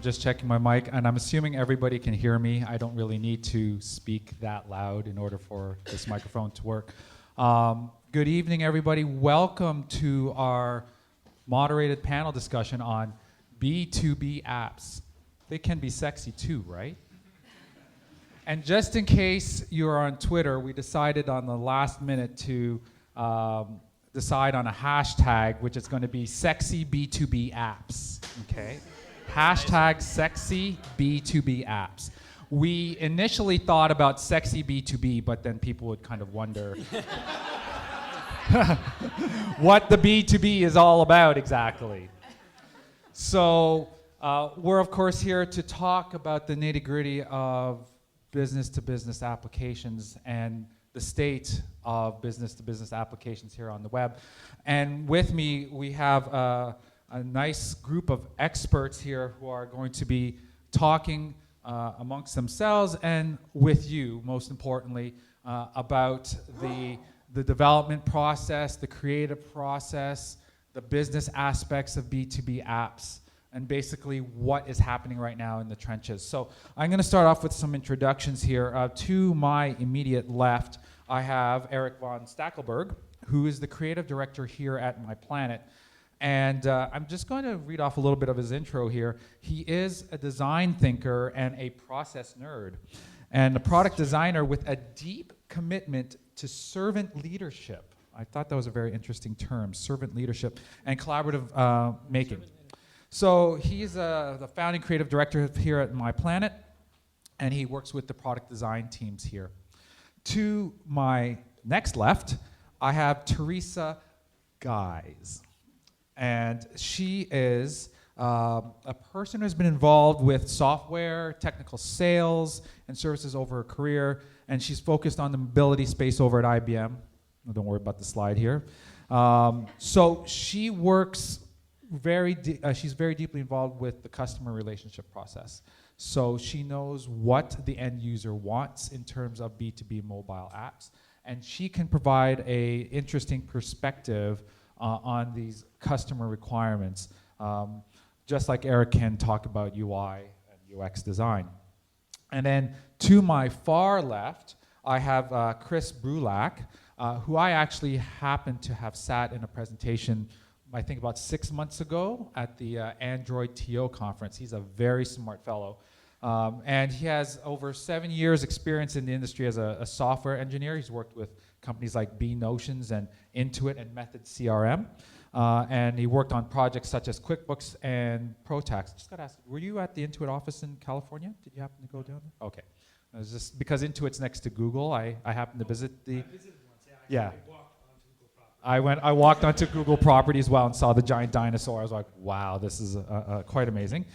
just checking my mic, and I'm assuming everybody can hear me. I don't really need to speak that loud in order for this microphone to work. Good evening, everybody. Welcome to our moderated panel discussion on B2B apps. They can be sexy too, right? And just in case you're on Twitter, we decided on the last minute to decide on a hashtag, which is going to be sexy B2B apps, okay? Hashtag sexy B2B apps. We initially thought about sexy B2B, but then people would kind of wonder what the B2B is all about exactly. So we're of course here to talk about the nitty-gritty of business-to-business applications and the state of business-to-business applications here on the web. And with me, we have a nice group of experts here who are going to be talking amongst themselves and with you, most importantly, about the development process, the creative process, the business aspects of B2B apps, and basically what is happening right now in the trenches. So I'm going to start off with some introductions here. To my immediate left, I have Erik von Stackelberg, who is the creative director here at Myplanet. And I'm just going to read off a little bit of his intro here. He is a design thinker and a process nerd, and a product designer with a deep commitment to servant leadership. I thought that was a very interesting term, servant leadership, and collaborative making. So he's the founding creative director here at Myplanet, and he works with the product design teams here. To my next left, I have Theresa Gies. And she is a person who's been involved with software, technical sales, and services over her career. And she's focused on the mobility space over at IBM. Don't worry about the slide here. So she works she's very deeply involved with the customer relationship process. So she knows what the end user wants in terms of B2B mobile apps. And she can provide an interesting perspective on these customer requirements, just like Erik can talk about UI and UX design. And then to my far left, I have Chris Brulak, who I actually happened to have sat in a presentation, I think about 6 months ago at the Android TO conference. He's a very smart fellow. And he has over 7 years experience in the industry as a software engineer. He's worked with companies like B-Notions and Intuit and Method CRM. And he worked on projects such as QuickBooks and ProTax. Just got to ask, were you at the Intuit office in California? Did you happen to go down there? Okay. It was just because Intuit's next to Google, I happened to visit the... I visited once, yeah. I walked onto Google property as well and saw the giant dinosaur. I was like, wow, this is quite amazing.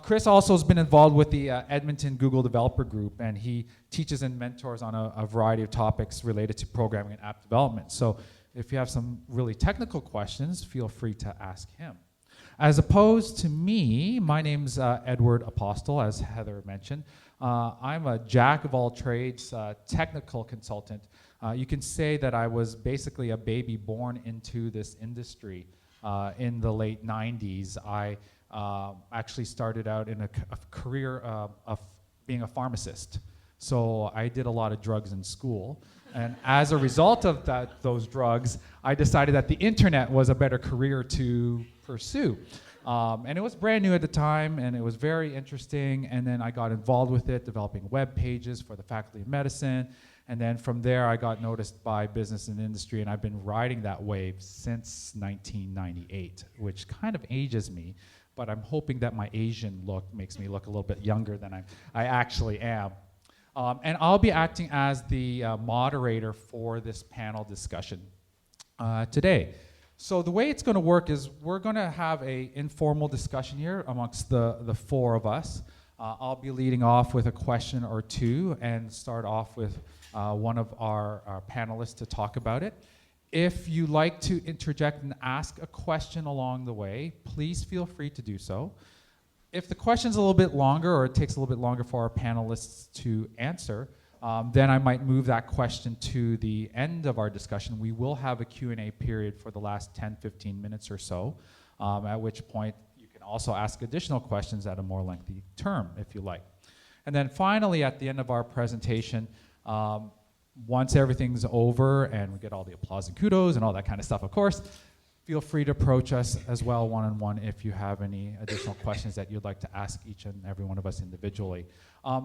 Chris also has been involved with the Edmonton Google Developer Group, and he teaches and mentors on a variety of topics related to programming and app development. So if you have some really technical questions, feel free to ask him. As opposed to me, my name's Edward Apostle, as Heather mentioned. I'm a jack of all trades, technical consultant. You can say that I was basically a baby born into this industry in the late 90s. I actually started out in a career of being a pharmacist. So I did a lot of drugs in school. And as a result of those drugs, I decided that the internet was a better career to pursue. And it was brand new at the time, and it was very interesting. And then I got involved with it, developing web pages for the Faculty of Medicine. And then from there, I got noticed by business and industry, and I've been riding that wave since 1998, which kind of ages me. But I'm hoping that my Asian look makes me look a little bit younger than I actually am. And I'll be acting as the moderator for this panel discussion today. So the way it's going to work is we're going to have an informal discussion here amongst the four of us. I'll be leading off with a question or two and start off with one of our panelists to talk about it. If you like to interject and ask a question along the way, please feel free to do so. If the question's a little bit longer or it takes a little bit longer for our panelists to answer, then I might move that question to the end of our discussion. We will have a Q&A period for the last 10, 15 minutes or so, at which point you can also ask additional questions at a more lengthy term, if you like. And then finally, at the end of our presentation, once everything's over and we get all the applause and kudos and all that kind of stuff, of course, feel free to approach us as well one-on-one if you have any additional questions that you'd like to ask each and every one of us individually.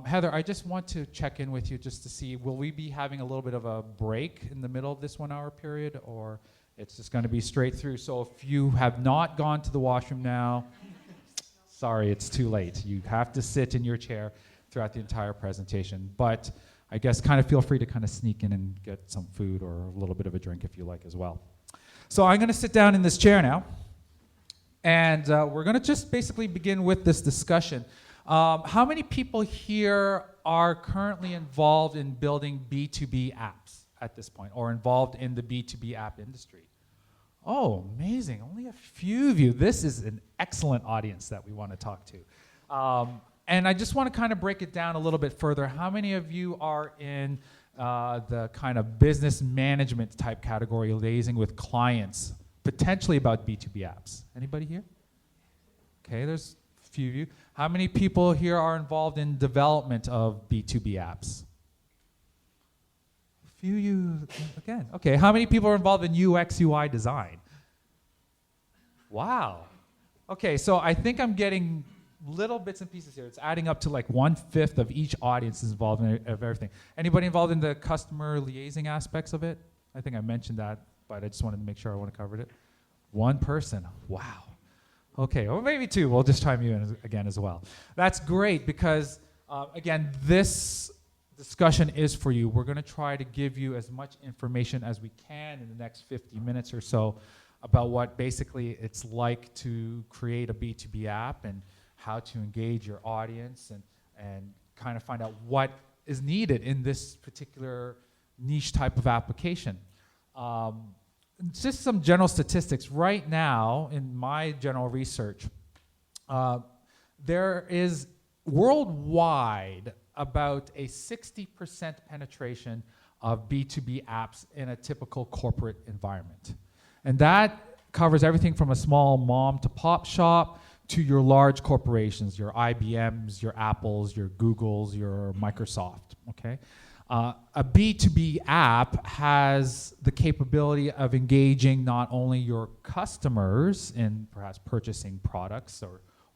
Heather, I just want to check in with you just to see, will we be having a little bit of a break in the middle of this 1 hour period, or it's just going to be straight through? So if you have not gone to the washroom now, sorry, it's too late. You have to sit in your chair throughout the entire presentation. But I guess kind of feel free to kind of sneak in and get some food or a little bit of a drink if you like as well. So I'm going to sit down in this chair now, and we're going to just basically begin with this discussion. How many people here are currently involved in building B2B apps at this point, or involved in the B2B app industry? Oh, amazing. Only a few of you. This is an excellent audience that we want to talk to. And I just want to kind of break it down a little bit further. How many of you are in the kind of business management type category, liaising with clients, potentially about B2B apps? Anybody here? Okay, there's a few of you. How many people here are involved in development of B2B apps? A few of you, again. Okay, how many people are involved in UX, UI design? Wow. Okay, so I think I'm getting little bits and pieces here. It's adding up to like 1/5 of each audience is involved in everything. Anybody involved in the customer liaising aspects of it? I think I mentioned that, but I just wanted to make sure I want to cover it. One person. Wow. Okay, or maybe two. We'll just chime you in again as well. That's great because, again, this discussion is for you. We're going to try to give you as much information as we can in the next 50 minutes or so about what basically it's like to create a B2B app and how to engage your audience and kind of find out what is needed in this particular niche type of application. Just some general statistics. Right now, in my general research, there is worldwide about a 60% penetration of B2B apps in a typical corporate environment. And that covers everything from a small mom to pop shop to your large corporations, your IBMs, your Apples, your Googles, your Microsoft, okay? A B2B app has the capability of engaging not only your customers in perhaps purchasing products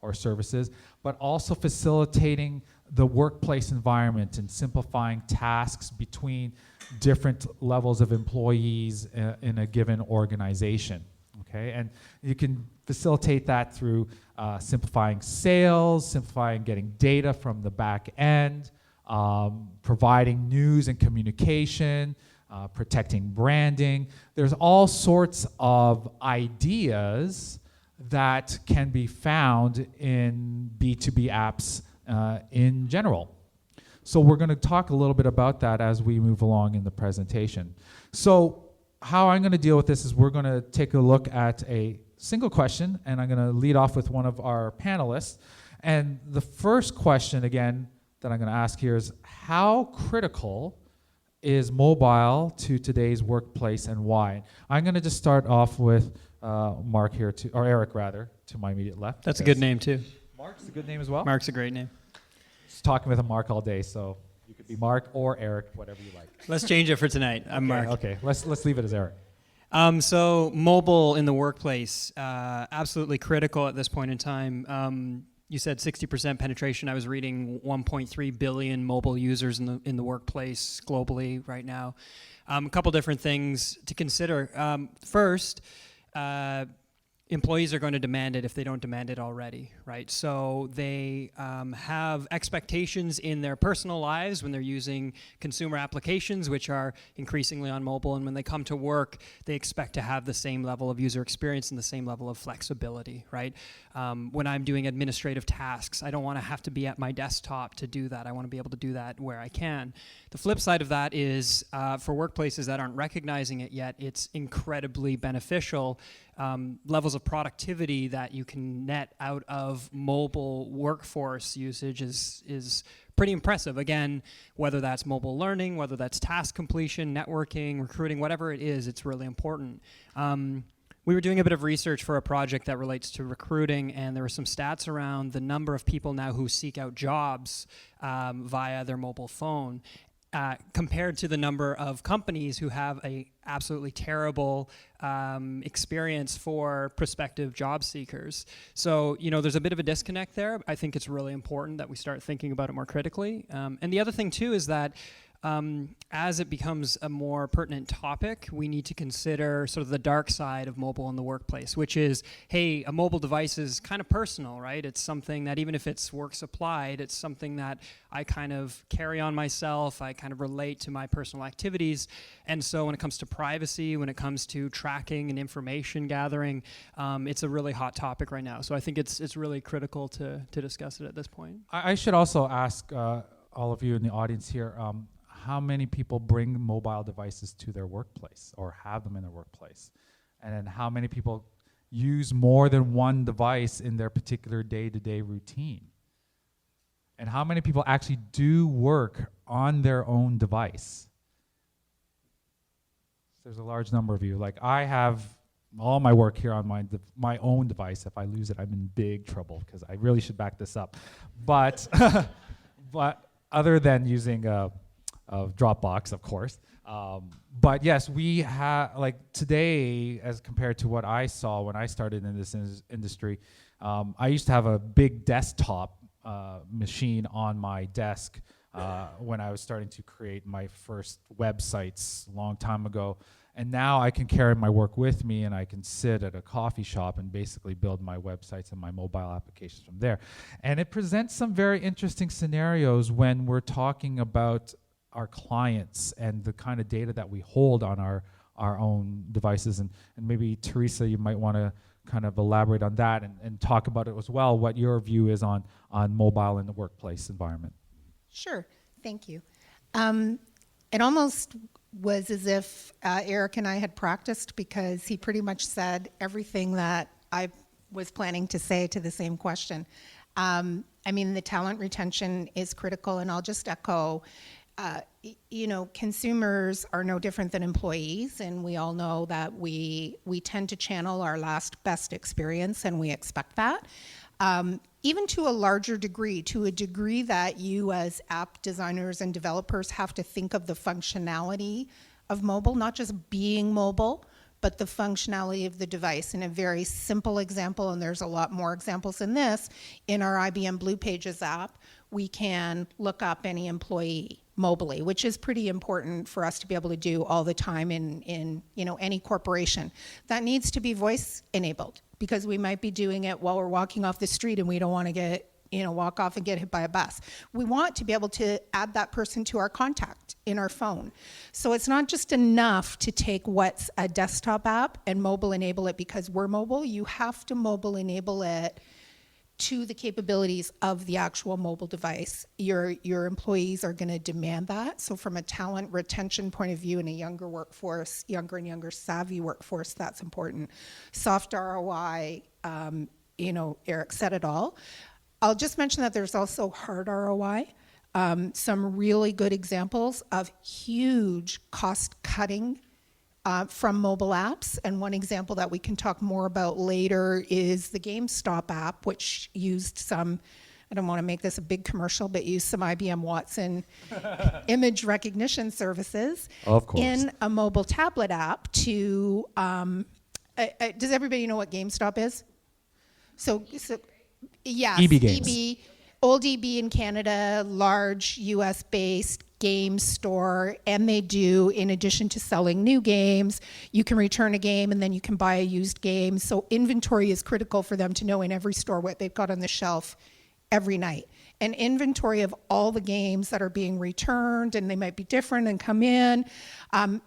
or services, but also facilitating the workplace environment and simplifying tasks between different levels of employees in a given organization. Okay, and you can facilitate that through simplifying sales, simplifying getting data from the back end, providing news and communication, protecting branding. There's all sorts of ideas that can be found in B2B apps in general. So we're going to talk a little bit about that as we move along in the presentation. So how I'm going to deal with this is we're going to take a look at a single question, and I'm going to lead off with one of our panelists. And the first question, again, that I'm going to ask here is, how critical is mobile to today's workplace and why? I'm going to just start off with Mark here, or Erik rather, to my immediate left. That's a good name too. Mark's a good name as well? Mark's a great name. Just talking with a Mark all day, so you could be Mark or Erik, whatever you like. Let's change it for tonight. I'm Mark. Okay, let's leave it as Erik. So mobile in the workplace, absolutely critical at this point in time. You said 60% penetration. I was reading 1.3 billion mobile users in the workplace globally right now. A couple different things to consider. First, employees are going to demand it if they don't demand it already, right? So they have expectations in their personal lives when they're using consumer applications, which are increasingly on mobile, and when they come to work, they expect to have the same level of user experience and the same level of flexibility, right? When I'm doing administrative tasks, I don't want to have to be at my desktop to do that. I want to be able to do that where I can. The flip side of that is for workplaces that aren't recognizing it yet, it's incredibly beneficial. Levels of productivity that you can net out of mobile workforce usage is pretty impressive. Again, whether that's mobile learning, whether that's task completion, networking, recruiting, whatever it is, it's really important. We were doing a bit of research for a project that relates to recruiting, and there were some stats around the number of people now who seek out jobs via their mobile phone, compared to the number of companies who have a absolutely terrible experience for prospective job seekers. So, there's a bit of a disconnect there. I think it's really important that we start thinking about it more critically. And the other thing, too, is that as it becomes a more pertinent topic, we need to consider sort of the dark side of mobile in the workplace, which is, hey, a mobile device is kind of personal, right? It's something that even if it's work supplied, it's something that I kind of carry on myself. I kind of relate to my personal activities. And so when it comes to privacy, when it comes to tracking and information gathering, it's a really hot topic right now. So I think it's really critical to discuss it at this point. I should also ask all of you in the audience here, how many people bring mobile devices to their workplace or have them in their workplace? And then how many people use more than one device in their particular day-to-day routine? And how many people actually do work on their own device? There's a large number of you. Like, I have all my work here on my own device. If I lose it, I'm in big trouble, because I really should back this up. But but other than using of Dropbox, of course. But yes, we have, like today, as compared to what I saw when I started in this industry, I used to have a big desktop machine on my desk when I was starting to create my first websites a long time ago. And now I can carry my work with me, and I can sit at a coffee shop and basically build my websites and my mobile applications from there. And it presents some very interesting scenarios when we're talking about our clients and the kind of data that we hold on our own devices. And maybe, Theresa, you might want to kind of elaborate on that and talk about it as well, what your view is on mobile in the workplace environment. Sure, thank you. It almost was as if Erik and I had practiced, because he pretty much said everything that I was planning to say to the same question. I mean, the talent retention is critical, and I'll just echo, consumers are no different than employees, and we all know that we tend to channel our last best experience, and we expect that. Even to a larger degree, to a degree that you as app designers and developers have to think of the functionality of mobile, not just being mobile, but the functionality of the device. In a very simple example, and there's a lot more examples than this, in our IBM Blue Pages app, we can look up any employee mobily, which is pretty important for us to be able to do all the time in any corporation. That needs to be voice enabled, because we might be doing it while we're walking off the street and we don't want to walk off and get hit by a bus. We want to be able to add that person to our contact in our phone. So it's not just enough to take what's a desktop app and mobile enable it because we're mobile. You have to mobile enable it to the capabilities of the actual mobile device. Your employees are going to demand that. So from a talent retention point of view in a younger workforce, younger and younger savvy workforce, that's important. Soft ROI, Erik said it all. I'll just mention that there's also hard ROI. Some really good examples of huge cost cutting from mobile apps, and one example that we can talk more about later is the GameStop app, which used some, I don't want to make this a big commercial, but used some IBM Watson image recognition services in a mobile tablet app to, does everybody know what GameStop is? So yes, EB Games. Old EB in Canada, large US-based game store, and they do, in addition to selling new games, you can return a game and then you can buy a used game. So inventory is critical for them to know in every store what they've got on the shelf every night. An inventory of all the games that are being returned, and they might be different and come in.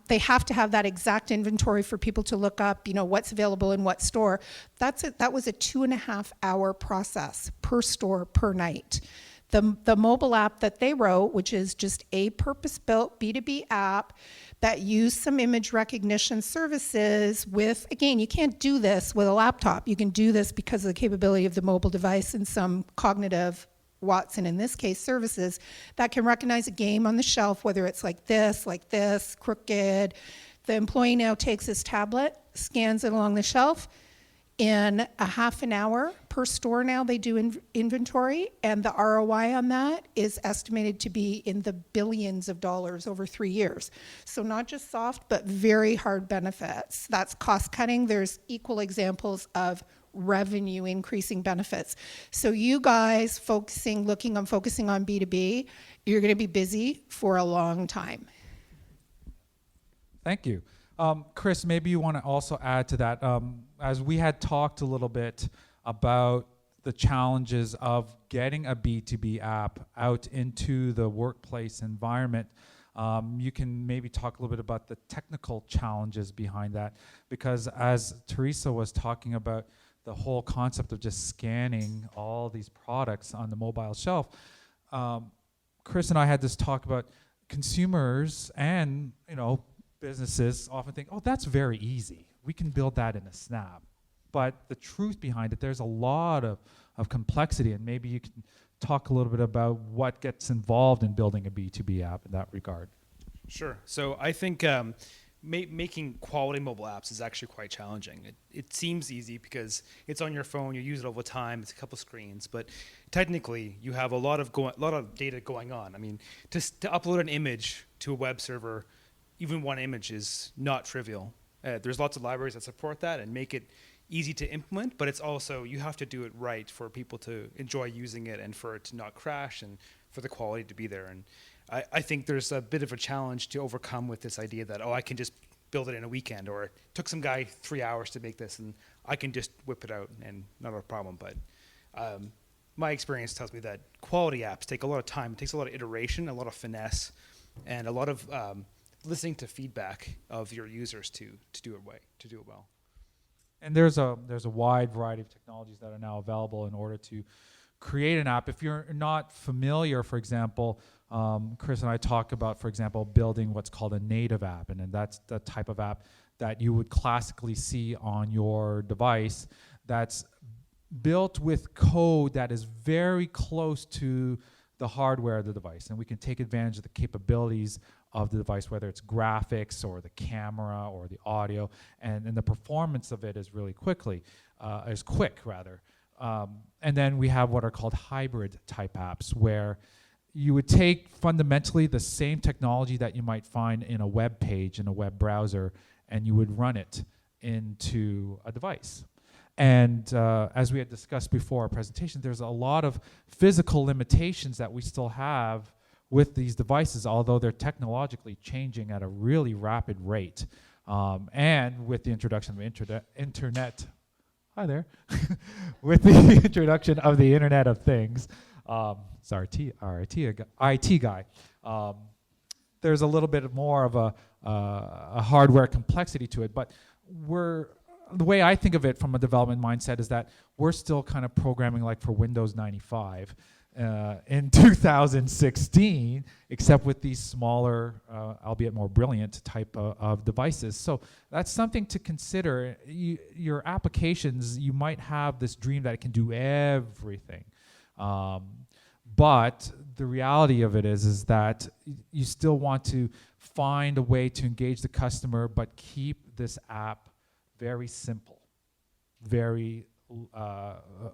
They have to have that exact inventory for people to look up, what's available in what store. That was a 2.5 hour process per store per night. The mobile app that they wrote, which is just a purpose-built B2B app that used some image recognition services with, again, you can't do this with a laptop. You can do this because of the capability of the mobile device and some cognitive Watson, in this case, services that can recognize a game on the shelf, whether it's like this, crooked. The employee now takes his tablet, scans it along the shelf. In a half an hour per store now, they do inventory, and the ROI on that is estimated to be in the billions of dollars over 3 years. So not just soft, but very hard benefits. That's cost cutting. There's equal examples of revenue increasing benefits. So you guys focusing on B2B, you're going to be busy for a long time. Thank you. Chris, maybe you want to also add to that. As we had talked a little bit about the challenges of getting a B2B app out into the workplace environment, you can maybe talk a little bit about the technical challenges behind that. Because as Theresa was talking about the whole concept of just scanning all these products on the mobile shelf, Chris and I had this talk about consumers and, businesses often think, oh, that's very easy. We can build that in a snap. But the truth behind it, there's a lot of complexity, and maybe you can talk a little bit about what gets involved in building a B2B app in that regard. Sure. So I think making quality mobile apps is actually quite challenging. It seems easy because it's on your phone, you use it all the time, it's a couple screens, but technically you have a lot of data going on. I mean, to upload an image to a web server, even one image is not trivial. There's lots of libraries that support that and make it easy to implement, but it's also, you have to do it right for people to enjoy using it and for it to not crash and for the quality to be there. And I think there's a bit of a challenge to overcome with this idea that, I can just build it in a weekend, or it took some guy 3 hours to make this and I can just whip it out and not a problem. But my experience tells me that quality apps take a lot of time. It takes a lot of iteration, a lot of finesse, and a lot of listening to feedback of your users to do it well. And there's a wide variety of technologies that are now available in order to create an app. If you're not familiar, for example, Chris and I talk about, for example, building what's called a native app, and that's the type of app that you would classically see on your device that's built with code that is very close to the hardware of the device, and we can take advantage of the capabilities of the device, whether it's graphics or the camera or the audio, and the performance of it is really quick. And then we have what are called hybrid type apps, where you would take fundamentally the same technology that you might find in a web page, in a web browser, and you would run it into a device. And as we had discussed before our presentation, there's a lot of physical limitations that we still have with these devices, although they're technologically changing at a really rapid rate. And with the introduction of internet, hi there, with the introduction of the Internet of Things, it's our IT guy, there's a little bit more of a hardware complexity to it, but the way I think of it from a development mindset is that we're still kind of programming like for Windows 95 in 2016, except with these smaller, albeit more brilliant type of devices. So that's something to consider. Your applications, you might have this dream that it can do everything. But the reality of it is that you still want to find a way to engage the customer, but keep this app very simple, very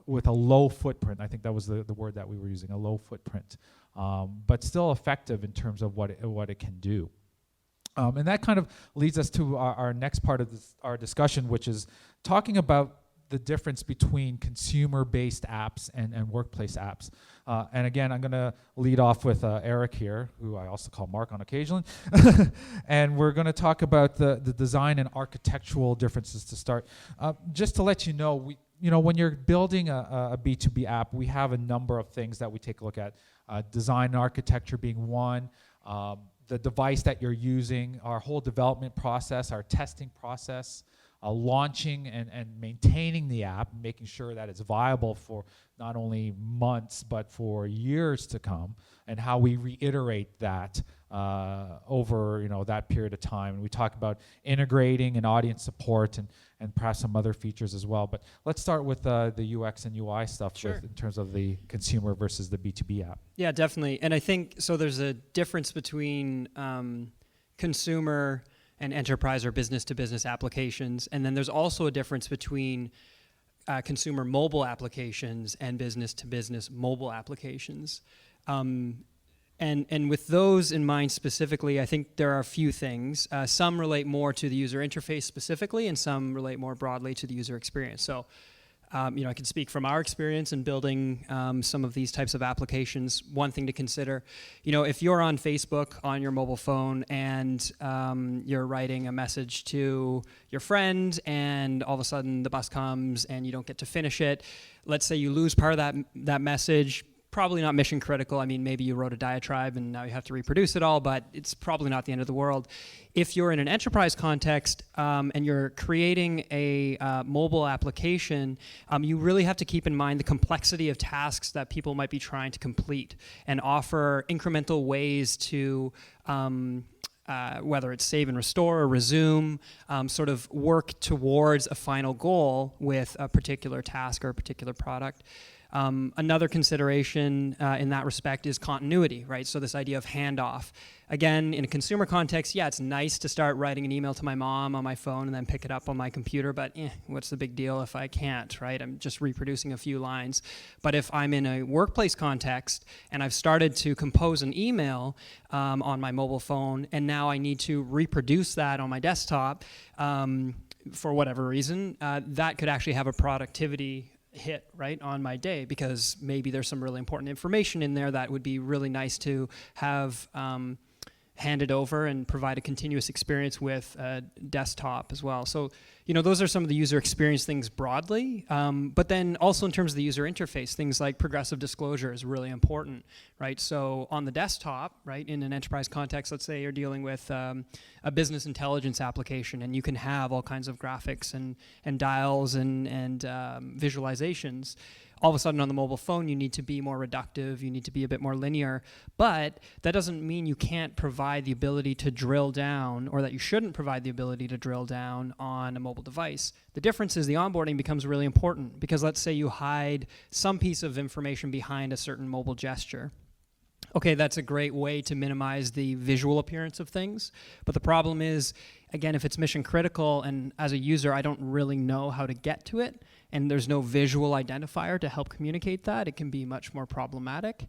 with a low footprint. I think that was the word that we were using, a low footprint, but still effective in terms of what it can do. And that kind of leads us to our next part of our discussion, which is talking about the difference between consumer-based apps and workplace apps. And again, I'm going to lead off with Erik here, who I also call Mark on occasion. And we're going to talk about the design and architectural differences to start. Just to let you know, when you're building a B2B app, we have a number of things that we take a look at. Design and architecture being one. The device that you're using, our whole development process, our testing process, launching and maintaining the app, making sure that it's viable for not only months but for years to come, and how we reiterate that over that period of time. And we talk about integrating and audience support and perhaps some other features as well. But let's start with the UX and UI stuff. Sure. In terms of the consumer versus the B2B app. Yeah, definitely. And I think so. There's a difference between consumer and enterprise or business-to-business applications. And then there's also a difference between consumer mobile applications and business-to-business mobile applications. And with those in mind specifically, I think there are a few things. Some relate more to the user interface specifically, and some relate more broadly to the user experience. So, I can speak from our experience in building some of these types of applications. One thing to consider, if you're on Facebook on your mobile phone and you're writing a message to your friend, and all of a sudden the bus comes and you don't get to finish it. Let's say you lose part of that message. Probably not mission critical. I mean, maybe you wrote a diatribe and now you have to reproduce it all, but it's probably not the end of the world. If you're in an enterprise context and you're creating a mobile application, you really have to keep in mind the complexity of tasks that people might be trying to complete and offer incremental ways to whether it's save and restore or resume, sort of work towards a final goal with a particular task or a particular product. Another consideration in that respect is continuity, right? So this idea of handoff. Again, in a consumer context, yeah, it's nice to start writing an email to my mom on my phone and then pick it up on my computer, but what's the big deal if I can't, right? I'm just reproducing a few lines. But if I'm in a workplace context and I've started to compose an email on my mobile phone, and now I need to reproduce that on my desktop for whatever reason, that could actually have a productivity hit right on my day, because maybe there's some really important information in there that would be really nice to have handed over and provide a continuous experience with a desktop as well. So, those are some of the user experience things broadly, but then also in terms of the user interface, things like progressive disclosure is really important, right? So on the desktop, right, in an enterprise context, let's say you're dealing with a business intelligence application, and you can have all kinds of graphics and dials and visualizations. All of a sudden on the mobile phone, you need to be more reductive, you need to be a bit more linear, but that doesn't mean you can't provide the ability to drill down, or that you shouldn't provide the ability to drill down on a mobile device. The difference is the onboarding becomes really important, because let's say you hide some piece of information behind a certain mobile gesture. Okay, that's a great way to minimize the visual appearance of things, but the problem is, again, if it's mission critical and as a user I don't really know how to get to it, and there's no visual identifier to help communicate that, it can be much more problematic.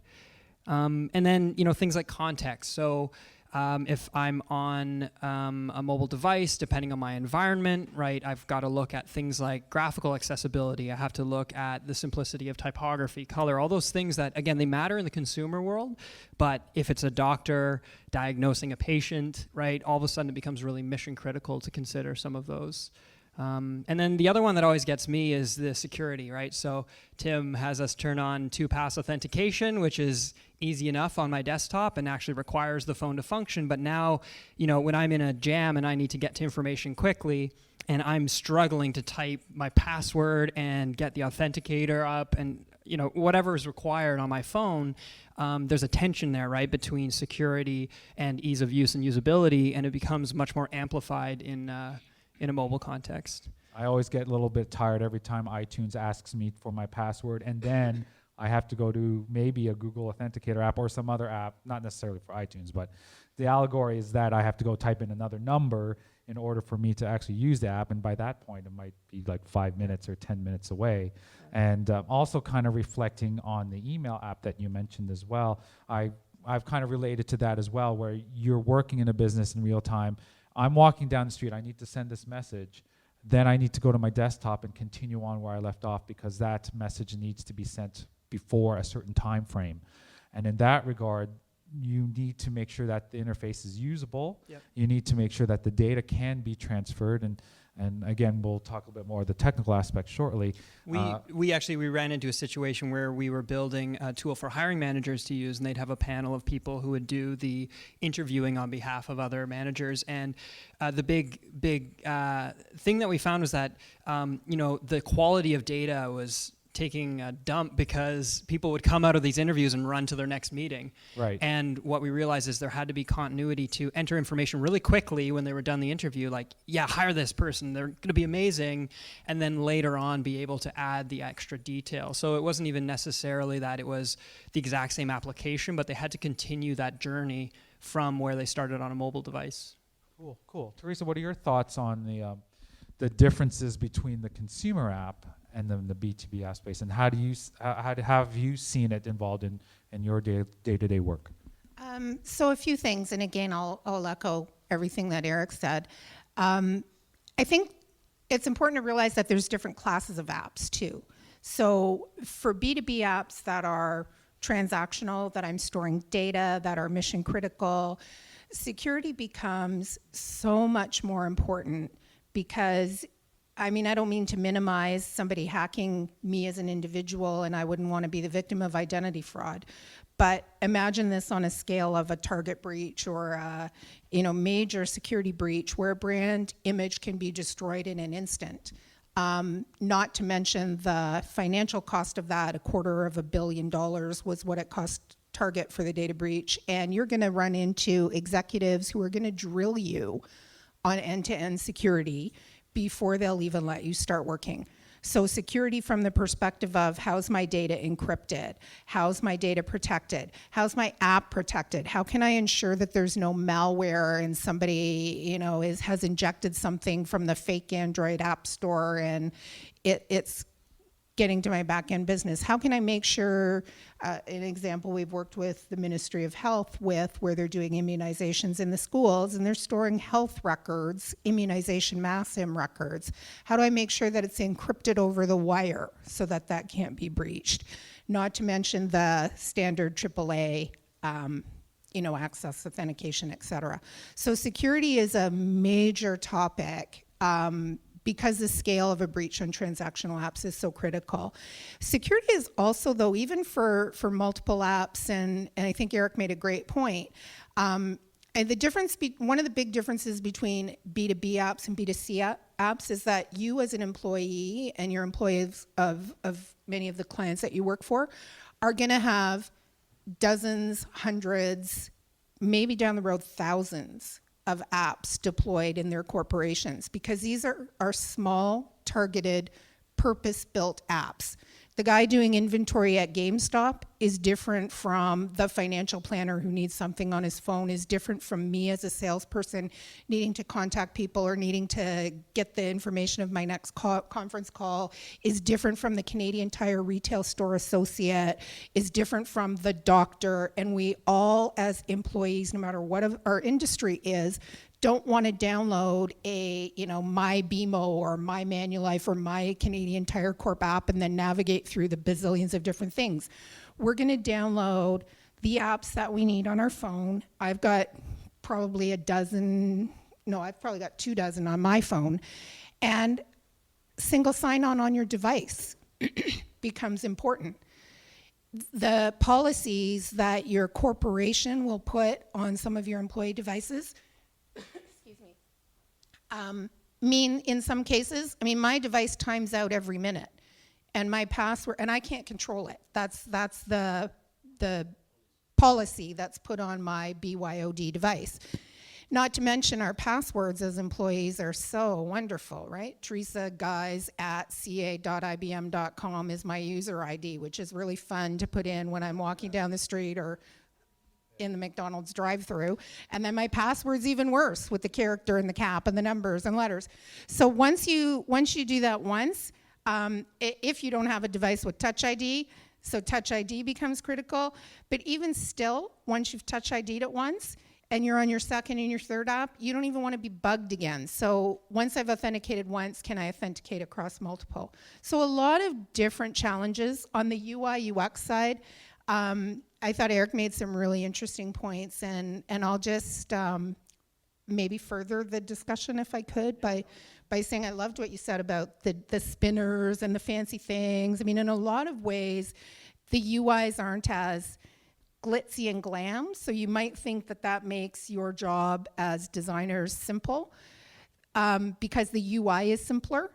And then, things like context. So if I'm on a mobile device, depending on my environment, right, I've got to look at things like graphical accessibility. I have to look at the simplicity of typography, color, all those things that, again, they matter in the consumer world. But if it's a doctor diagnosing a patient, right, all of a sudden it becomes really mission critical to consider some of those. And then the other one that always gets me is the security, right? So Tim has us turn on 2-pass authentication, which is easy enough on my desktop and actually requires the phone to function. But now, when I'm in a jam and I need to get to information quickly, and I'm struggling to type my password and get the authenticator up and, whatever is required on my phone, there's a tension there, right, between security and ease of use and usability, and it becomes much more amplified in a mobile context. I always get a little bit tired every time iTunes asks me for my password, and then I have to go to maybe a Google Authenticator app or some other app, not necessarily for iTunes, but the allegory is that I have to go type in another number in order for me to actually use the app, and by that point it might be like 5 minutes or 10 minutes away. And also kind of reflecting on the email app that you mentioned as well, I've kind of related to that as well, where you're working in a business in real time. I'm walking down the street, I need to send this message, then I need to go to my desktop and continue on where I left off, because that message needs to be sent before a certain time frame. And in that regard, you need to make sure that the interface is usable. Yep. You need to make sure that the data can be transferred, and again, we'll talk a bit more of the technical aspects shortly. We ran into a situation where we were building a tool for hiring managers to use, and they'd have a panel of people who would do the interviewing on behalf of other managers. And the big thing that we found was that the quality of data was taking a dump, because people would come out of these interviews and run to their next meeting. Right. And what we realized is there had to be continuity to enter information really quickly when they were done the interview, like, yeah, hire this person, they're going to be amazing, and then later on be able to add the extra detail. So it wasn't even necessarily that it was the exact same application, but they had to continue that journey from where they started on a mobile device. Cool, cool. Theresa, what are your thoughts on the differences between the consumer app and then the B2B app space, and how do you have you seen it involved in your day-to-day work? So a few things, and again, I'll echo everything that Erik said. I think it's important to realize that there's different classes of apps too. So for B2B apps that are transactional, that I'm storing data, that are mission critical, security becomes so much more important because, I mean, I don't mean to minimize somebody hacking me as an individual, and I wouldn't want to be the victim of identity fraud. But imagine this on a scale of a Target breach or a, major security breach where a brand image can be destroyed in an instant. Not to mention the financial cost of that, $250 million was what it cost Target for the data breach. And you're going to run into executives who are going to drill you on end-to-end security before they'll even let you start working. So security from the perspective of how's my data encrypted? How's my data protected? How's my app protected? How can I ensure that there's no malware and somebody, has injected something from the fake Android app store and it's getting to my back-end business? How can I make sure, an example we've worked with the Ministry of Health with, where they're doing immunizations in the schools and they're storing health records, immunization mass im records. How do I make sure that it's encrypted over the wire so that that can't be breached? Not to mention the standard AAA, access authentication, et cetera. So security is a major topic. Because the scale of a breach on transactional apps is so critical. Security is also, though, even for multiple apps, and I think Erik made a great point, and the difference, one of the big differences between B2B apps and B2C apps is that you as an employee and your employees of many of the clients that you work for are gonna have dozens, hundreds, maybe down the road thousands of apps deployed in their corporations because these are small, targeted, purpose-built apps. The guy doing inventory at GameStop is different from the financial planner who needs something on his phone, is different from me as a salesperson needing to contact people or needing to get the information of my next conference call, is different from the Canadian Tire retail store associate, is different from the doctor, and we all as employees, no matter what our industry is, don't want to download a, my BMO or my Manulife or my Canadian Tire Corp app and then navigate through the bazillions of different things. We're going to download the apps that we need on our phone. I've got probably I've probably got 24 on my phone. And single sign-on on your device becomes important. The policies that your corporation will put on some of your employee devices mean in some cases, my device times out every minute and my password, and I can't control it. That's the policy that's put on my BYOD device. Not to mention our passwords as employees are so wonderful, right? Theresa Gies at ca.ibm.com is my user ID, which is really fun to put in when I'm walking down the street or in the McDonald's drive-thru, and then my password's even worse with the character and the cap and the numbers and letters. So once you do that once, if you don't have a device with Touch ID, so Touch ID becomes critical. But even still, once you've Touch ID'd it once, and you're on your second and your third app, you don't even want to be bugged again. So once I've authenticated once, can I authenticate across multiple? So a lot of different challenges on the UI UX side. I thought Erik made some really interesting points, and I'll just maybe further the discussion if I could by saying I loved what you said about the spinners and the fancy things. In a lot of ways, the UIs aren't as glitzy and glam, so you might think that makes your job as designers simple because the UI is simpler,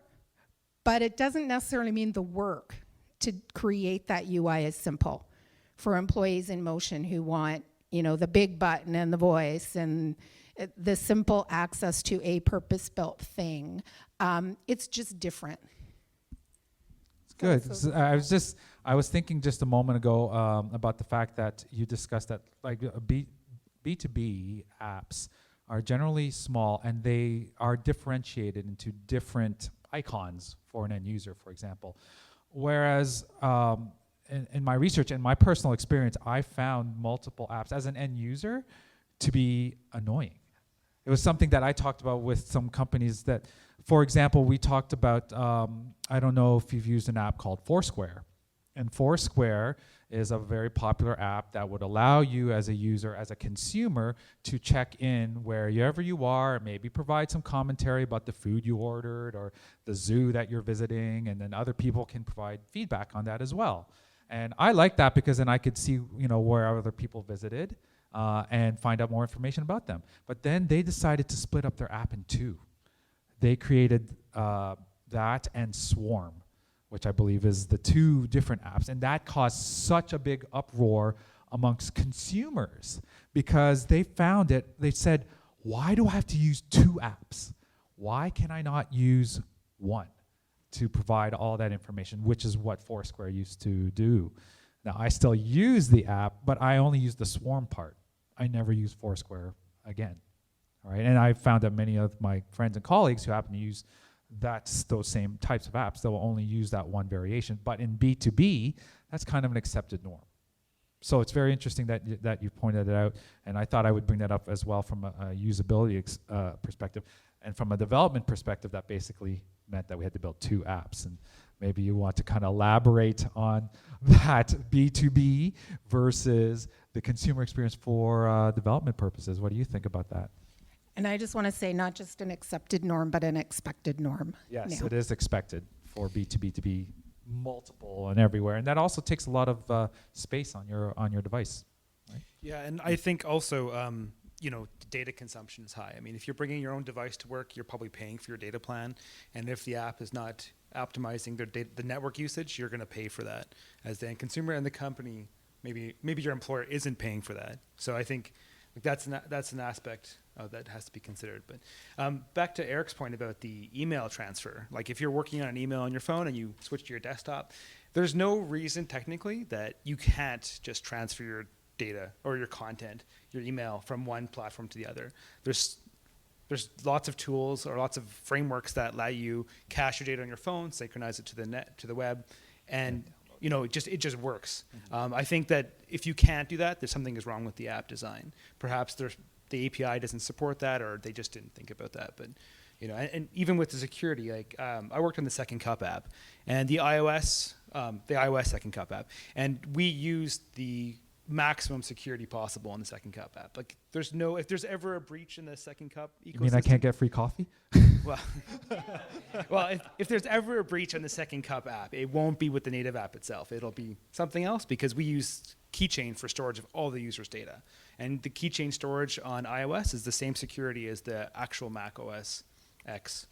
but it doesn't necessarily mean the work to create that UI is simple. For employees in motion who want, the big button and the voice and the simple access to a purpose-built thing. It's just different. It's good. So I was thinking just a moment ago about the fact that you discussed that like B2B apps are generally small, and they are differentiated into different icons for an end user, for example. Whereas in my research and my personal experience, I found multiple apps as an end user to be annoying. It was something that I talked about with some companies that, for example, we talked about, I don't know if you've used an app called Foursquare. And Foursquare is a very popular app that would allow you as a user, as a consumer, to check in wherever you are, maybe provide some commentary about the food you ordered or the zoo that you're visiting, and then other people can provide feedback on that as well. And I like that because then I could see, where other people visited and find out more information about them. But then they decided to split up their app in two. They created that and Swarm, which I believe is the two different apps. And that caused such a big uproar amongst consumers because they found it, they said, why do I have to use two apps? Why can I not use one to provide all that information, which is what Foursquare used to do. Now, I still use the app, but I only use the Swarm part. I never use Foursquare again. All right, and I found that many of my friends and colleagues who happen to use those same types of apps, they'll only use that one variation. But in B2B, that's kind of an accepted norm. So it's very interesting that you pointed it out, and I thought I would bring that up as well from a usability perspective. And from a development perspective, that basically meant that we had to build two apps. And maybe you want to kind of elaborate on that B2B versus the consumer experience for development purposes. What do you think about that? And I just want to say not just an accepted norm, but an expected norm. Yes, now. it is expected for B2B to be multiple and everywhere. And that also takes a lot of space on your device. Right? Yeah, and I think also, the data consumption is high. I mean, if you're bringing your own device to work, you're probably paying for your data plan. And if the app is not optimizing the network usage, you're going to pay for that as the end consumer, and the company, maybe your employer isn't paying for that. So I think that's an aspect that has to be considered. But back to Erik's point about the email transfer, like if you're working on an email on your phone and you switch to your desktop, there's no reason technically that you can't just transfer your data or your content, your email from one platform to the other. There's lots of tools or lots of frameworks that allow you cache your data on your phone, synchronize it to the net, to the web, and it just works. Mm-hmm. I think that if you can't do that, there's something is wrong with the app design. Perhaps the API doesn't support that, or they just didn't think about that. But and even with the security, like I worked on the Second Cup app and the iOS Second Cup app, and we used the maximum security possible on the Second Cup app. Like if there's ever a breach in the Second Cup ecosystem. You mean I can't get free coffee? Well, if there's ever a breach on the Second Cup app, it won't be with the native app itself. It'll be something else because we use Keychain for storage of all the users' data. And the Keychain storage on iOS is the same security as the actual Mac OS X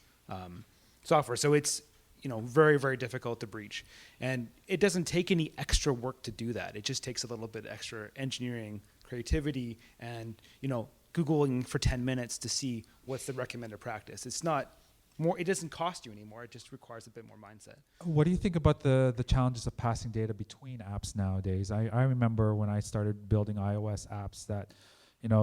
software. So it's very, very difficult to breach. And it doesn't take any extra work to do that. It just takes a little bit extra engineering, creativity, and Googling for 10 minutes to see what's the recommended practice. It's not more, it doesn't cost you anymore. It just requires a bit more mindset. What do you think about the challenges of passing data between apps nowadays? I remember when I started building iOS apps that,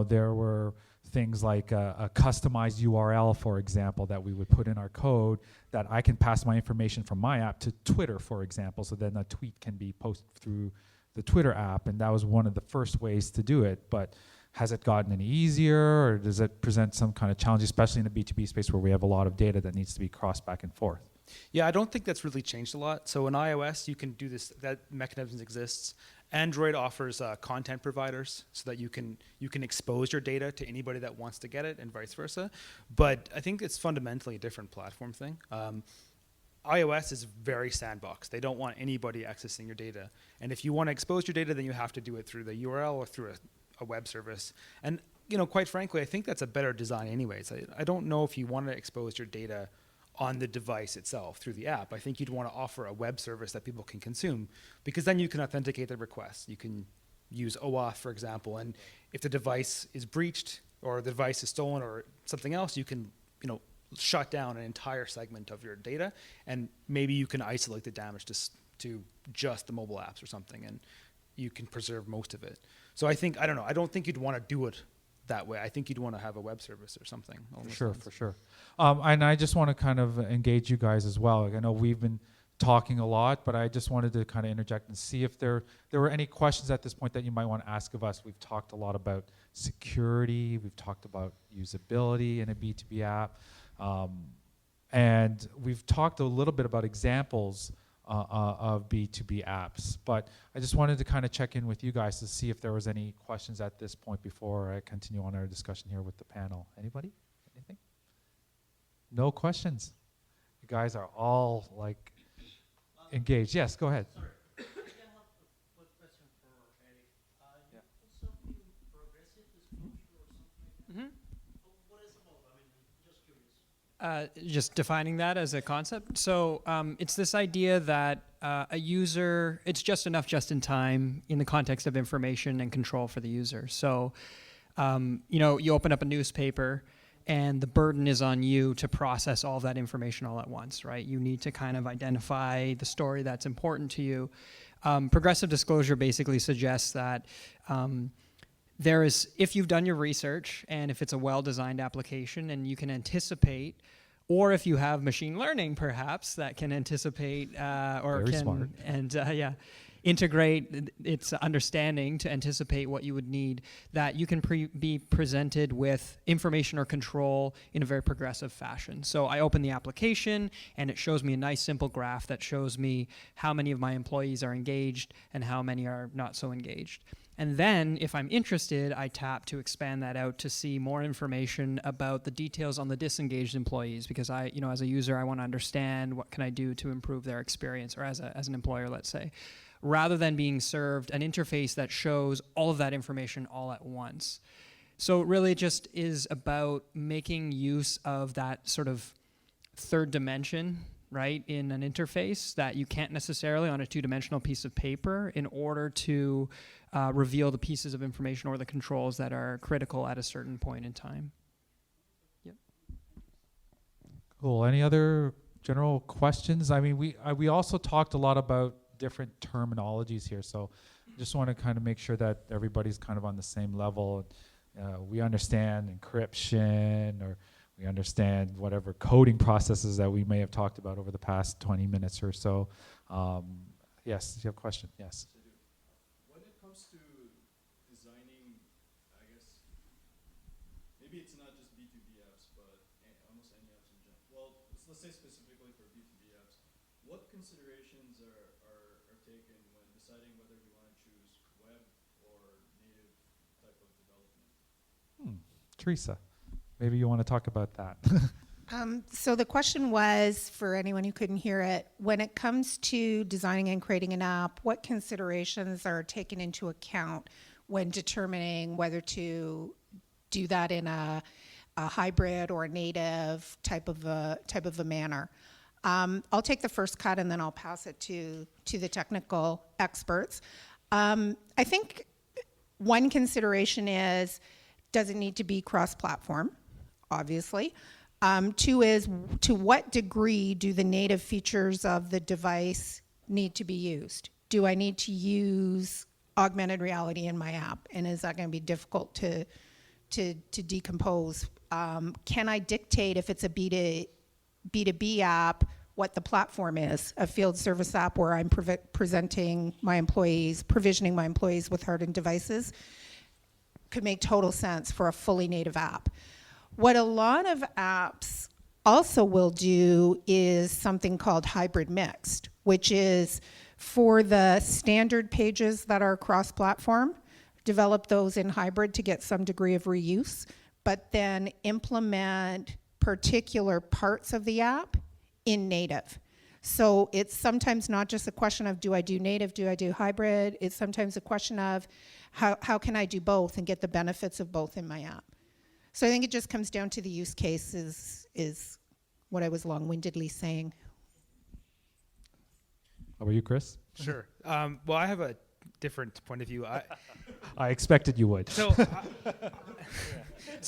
there were things like a customized URL, for example, that we would put in our code that I can pass my information from my app to Twitter, for example, so then a tweet can be posted through the Twitter app. And that was one of the first ways to do it. But has it gotten any easier, or does it present some kind of challenge, especially in the B2B space where we have a lot of data that needs to be crossed back and forth? Yeah, I don't think that's really changed a lot. So in iOS, you can do this, that mechanism exists. Android offers content providers so that you can expose your data to anybody that wants to get it, and vice versa. But I think it's fundamentally a different platform thing. iOS is very sandbox. They don't want anybody accessing your data. And if you want to expose your data, then you have to do it through the URL or through a web service. And quite frankly, I think that's a better design anyways. I don't know if you want to expose your data on the device itself through the app. I think you'd want to offer a web service that people can consume, because then you can authenticate the requests. You can use OAuth, for example, and if the device is breached or the device is stolen or something else, you can shut down an entire segment of your data, and maybe you can isolate the damage to just the mobile apps or something, and you can preserve most of it. So I don't think you'd want to do it that way. I think you'd want to have a web service or something. along those Sure, lines. for sure. And I just want to kind of engage you guys as well. I know we've been talking a lot, but I just wanted to kind of interject and see if there were any questions at this point that you might want to ask of us. We've talked a lot about security. We've talked about usability in a B2B app. And we've talked a little bit about examples of B2B apps. But I just wanted to kind of check in with you guys to see if there was any questions at this point before I continue on our discussion here with the panel. Anybody? Anything? No questions? You guys are all like engaged. Yes, go ahead. Sorry. I have a quick question for Erik. You put something progressive disclosure or something like that? What is it about? I mean, I'm just curious. Just defining that as a concept. So it's this idea that a user, it's just enough just in time in the context of information and control for the user. So, you open up a newspaper and the burden is on you to process all of that information all at once, right? You need to kind of identify the story that's important to you. Progressive disclosure basically suggests that there is, if you've done your research and if it's a well-designed application and you can anticipate, or if you have machine learning perhaps that can anticipate or Very can smart. and integrate its understanding to anticipate what you would need, that you can be presented with information or control in a very progressive fashion. So I open the application and it shows me a nice simple graph that shows me how many of my employees are engaged and how many are not so engaged. And then, if I'm interested, I tap to expand that out to see more information about the details on the disengaged employees, because as a user, I want to understand what can I do to improve their experience, or as an employer, let's say, rather than being served an interface that shows all of that information all at once. So it really just is about making use of that sort of third dimension, right, in an interface that you can't necessarily on a two-dimensional piece of paper in order to reveal the pieces of information or the controls that are critical at a certain point in time. Yep. Cool. Any other general questions? I mean, we also talked a lot about different terminologies here, so just want to kind of make sure that everybody's kind of on the same level. We understand encryption, or we understand whatever coding processes that we may have talked about over the past 20 minutes or so. Yes, you have a question? Yes. When it comes to designing, I guess, maybe it's not just B2B apps, but almost any apps in general. Well, let's say specifically for B2B apps, what considerations are taken when deciding whether you want to choose web or native type of development? Theresa, maybe you want to talk about that. So the question was, for anyone who couldn't hear it, when it comes to designing and creating an app, what considerations are taken into account when determining whether to do that in a hybrid or a native type of a manner? I'll take the first cut and then I'll pass it to the technical experts. I think one consideration is, does it need to be cross-platform? Obviously. Two is, to what degree do the native features of the device need to be used? Do I need to use augmented reality in my app? And is that going to be difficult to decompose? Can I dictate, if it's a B2B app, what the platform is? A field service app where I'm provisioning my employees with hardened devices could make total sense for a fully native app. What a lot of apps also will do is something called hybrid mixed, which is for the standard pages that are cross-platform, develop those in hybrid to get some degree of reuse, but then implement particular parts of the app in native. So it's sometimes not just a question of, do I do native, do I do hybrid? It's sometimes a question of, how can I do both and get the benefits of both in my app? So I think it just comes down to the use case is what I was long-windedly saying. How about you, Chris? Sure. Well, I have a different point of view. I expected you would. So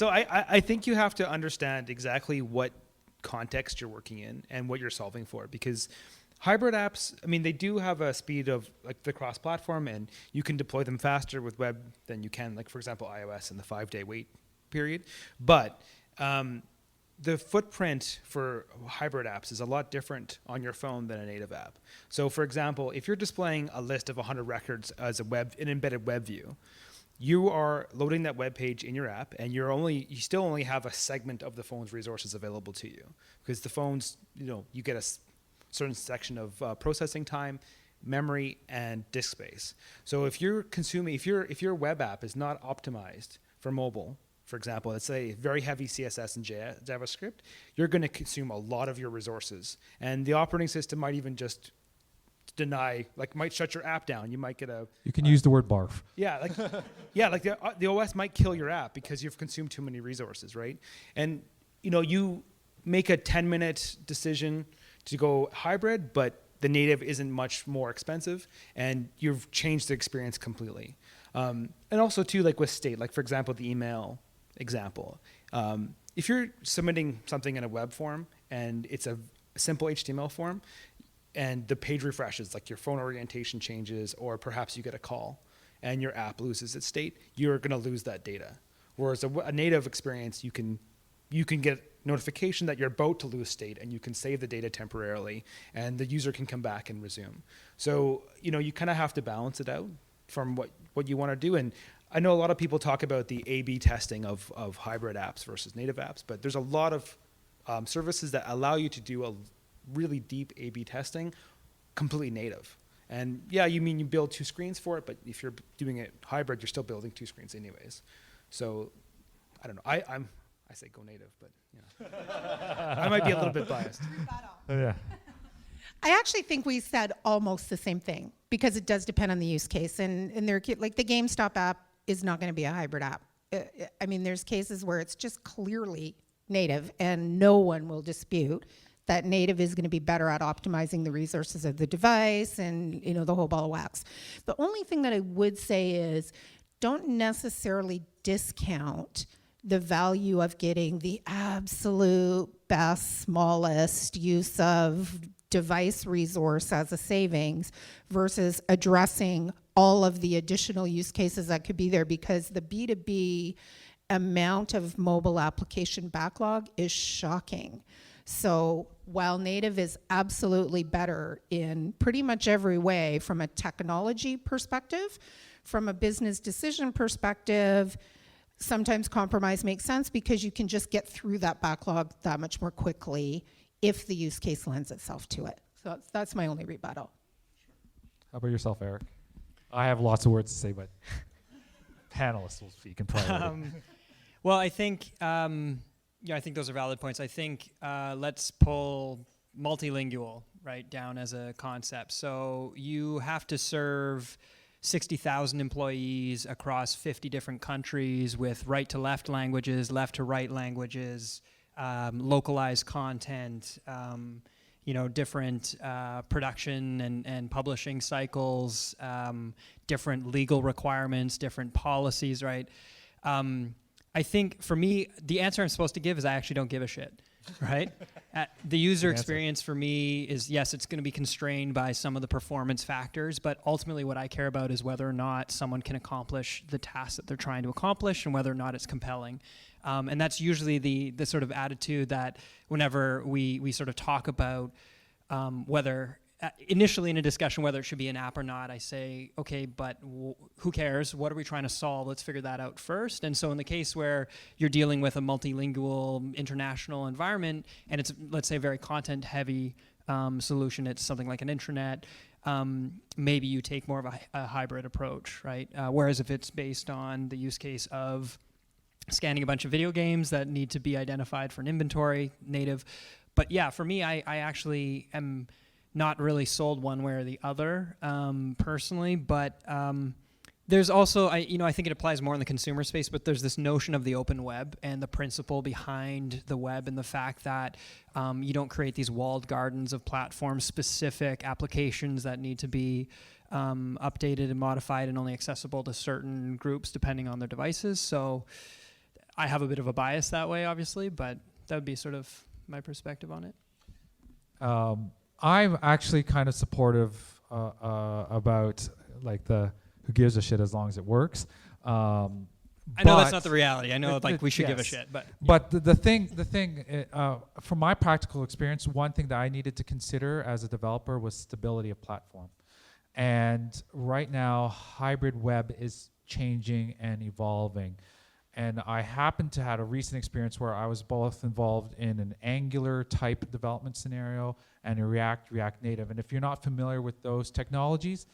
I think you have to understand exactly what context you're working in and what you're solving for, because hybrid apps, I mean, they do have a speed of like the cross-platform, and you can deploy them faster with web than you can, like for example, iOS and the 5-day wait period. But the footprint for hybrid apps is a lot different on your phone than a native app. So for example, if you're displaying a list of 100 records as an embedded web view, you are loading that web page in your app, and you still only have a segment of the phone's resources available to you, because the phones, you get a certain section of processing time, memory, and disk space. So if your web app is not optimized for mobile, for example, let's say very heavy CSS and JavaScript, you're going to consume a lot of your resources, and the operating system might even just might shut your app down. You might get You can use the word barf. Yeah, like the OS might kill your app because you've consumed too many resources, right? And you make a 10-minute decision to go hybrid, but the native isn't much more expensive, and you've changed the experience completely. And also too, like with state, like for example, the email example. If you're submitting something in a web form and it's a simple HTML form, and the page refreshes, like your phone orientation changes, or perhaps you get a call and your app loses its state, you're going to lose that data. Whereas a native experience, you can get notification that you're about to lose state, and you can save the data temporarily, and the user can come back and resume. So you kind of have to balance it out from what you want to do. And I know a lot of people talk about the A/B testing of hybrid apps versus native apps, but there's a lot of services that allow you to do a really deep A/B testing completely native. And yeah, you build 2 screens for it, but if you're doing it hybrid, you're still building 2 screens anyways. So I don't know. I say go native, but I might be a little bit biased. Yeah. I actually think we said almost the same thing, because it does depend on the use case. And like the GameStop app is not going to be a hybrid app. I mean, there's cases where it's just clearly native, and no one will dispute that native is going to be better at optimizing the resources of the device and the whole ball of wax. The only thing that I would say is, don't necessarily discount the value of getting the absolute best, smallest use of device resource as a savings versus addressing all of the additional use cases that could be there, because the B2B amount of mobile application backlog is shocking. So while native is absolutely better in pretty much every way from a technology perspective, from a business decision perspective, sometimes compromise makes sense, because you can just get through that backlog that much more quickly if the use case lends itself to it. So that's my only rebuttal. How about yourself, Eric? I have lots of words to say, but panelists will speak in priority. Well, I think I think those are valid points. I think let's pull multilingual down as a concept. So you have to serve 60,000 employees across 50 different countries with right to left languages, left to right languages, localized content, different production and publishing cycles, different legal requirements, different policies, right? I think for me, the answer I'm supposed to give is I actually don't give a shit, right? The user experience for me is, yes, it's going to be constrained by some of the performance factors, but ultimately what I care about is whether or not someone can accomplish the task that they're trying to accomplish and whether or not it's compelling. And that's usually the sort of attitude that whenever we sort of talk about whether initially in a discussion whether it should be an app or not, I say, okay, but who cares? What are we trying to solve? Let's figure that out first. And so in the case where you're dealing with a multilingual international environment, and it's, let's say, a very content-heavy solution, it's something like an intranet, maybe you take more of a hybrid approach, right? Whereas if it's based on the use case of scanning a bunch of video games that need to be identified for an inventory, native. But yeah, for me, I actually am not really sold one way or the other personally, but there's also, I think it applies more in the consumer space, but there's this notion of the open web and the principle behind the web and the fact that you don't create these walled gardens of platform-specific applications that need to be updated and modified and only accessible to certain groups depending on their devices. So I have a bit of a bias that way, obviously, but that would be sort of my perspective on it. I'm actually kind of supportive about like the who gives a shit as long as it works. I know that's not the reality. I know we should give a yes. shit, but But the thing, from my practical experience, one thing that I needed to consider as a developer was stability of platform. And right now, hybrid web is changing and evolving. And I happened to have a recent experience where I was both involved in an Angular type development scenario and a React Native. And if you're not familiar with those technologies,